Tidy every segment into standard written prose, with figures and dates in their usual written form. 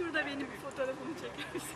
Şurada benim bir fotoğrafımı çeker misiniz?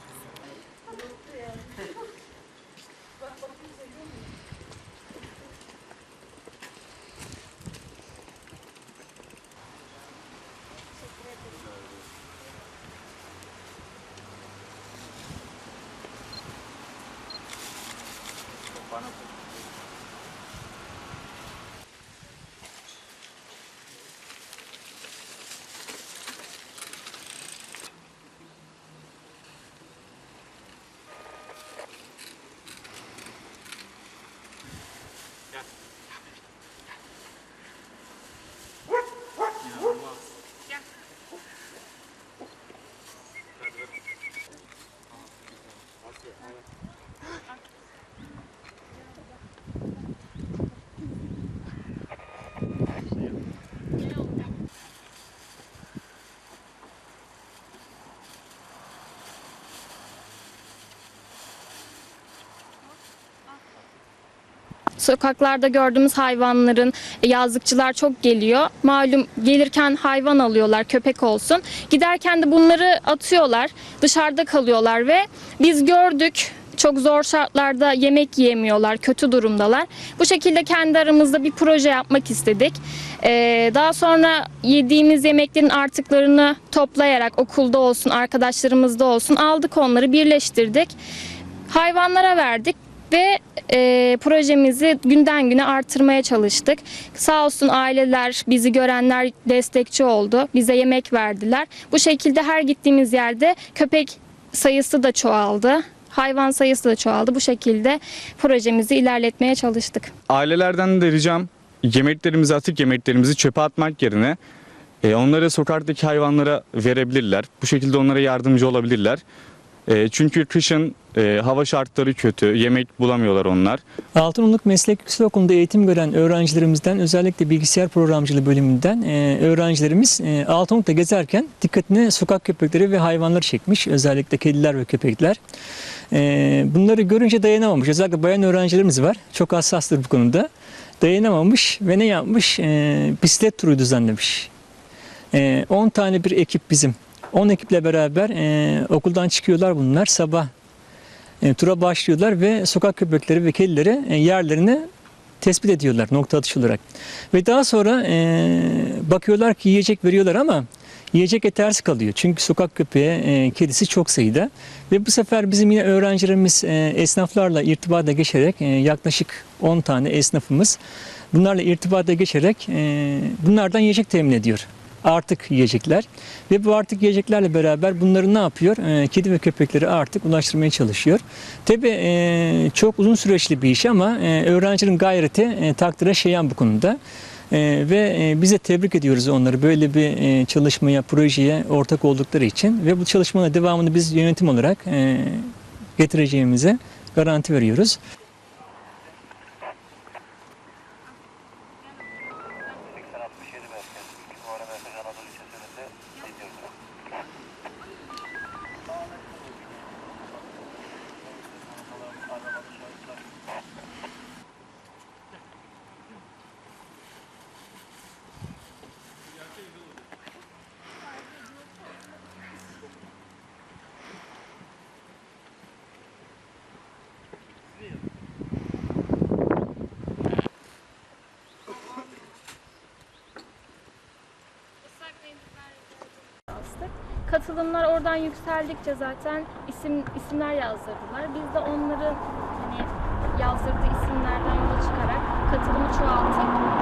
Sokaklarda gördüğümüz hayvanların yazlıkçılar çok geliyor. Malum gelirken hayvan alıyorlar, köpek olsun. Giderken de bunları atıyorlar, dışarıda kalıyorlar ve biz gördük. Çok zor şartlarda yemek yiyemiyorlar, kötü durumdalar. Bu şekilde kendi aramızda bir proje yapmak istedik. Daha sonra yediğimiz yemeklerin artıklarını toplayarak okulda olsun, arkadaşlarımızda olsun aldık, onları birleştirdik. Hayvanlara verdik. Ve projemizi günden güne artırmaya çalıştık. Sağ olsun aileler, bizi görenler destekçi oldu. Bize yemek verdiler. Bu şekilde her gittiğimiz yerde köpek sayısı da çoğaldı. Hayvan sayısı da çoğaldı. Bu şekilde projemizi ilerletmeye çalıştık. Ailelerden de ricam yemeklerimizi, atık yemeklerimizi çöpe atmak yerine onları sokaktaki hayvanlara verebilirler. Bu şekilde onlara yardımcı olabilirler. Çünkü kışın hava şartları kötü, yemek bulamıyorlar onlar. Altınoluk Meslek Yüksekokulu'nda eğitim gören öğrencilerimizden, özellikle bilgisayar programcılığı bölümünden öğrencilerimiz Altınoluk'ta gezerken dikkatine sokak köpekleri ve hayvanları çekmiş. Özellikle kediler ve köpekler. Bunları görünce dayanamamış. Özellikle bayan öğrencilerimiz var. Çok hassastır bu konuda. Dayanamamış ve ne yapmış? Bisiklet turu düzenlemiş. 10 tane bir ekip bizim. 10 ekiple beraber okuldan çıkıyorlar bunlar. Sabah tura başlıyorlar ve sokak köpekleri ve kedileri yerlerini tespit ediyorlar nokta atışı olarak. Ve daha sonra bakıyorlar ki yiyecek veriyorlar ama yiyecek yetersiz kalıyor. Çünkü sokak köpeği, kedisi çok sayıda. Ve bu sefer bizim yine öğrencilerimiz esnaflarla irtibata geçerek yaklaşık 10 tane esnafımız bunlarla irtibata geçerek bunlardan yiyecek temin ediyor. Artık yiyecekler ve bu artık yiyeceklerle beraber bunları ne yapıyor? Kedi ve köpekleri artık ulaştırmaya çalışıyor. Tabii çok uzun süreçli bir iş ama öğrencinin gayreti takdire şayan bu konuda. Ve bize tebrik ediyoruz onları böyle bir çalışmaya, projeye ortak oldukları için ve bu çalışmanın devamını biz yönetim olarak getireceğimize garanti veriyoruz. Katılımlar oradan yükseldikçe zaten isimler yazdırdılar. Biz de onların yazdırdığı isimlerden yola çıkarak katılımı çoğalttık.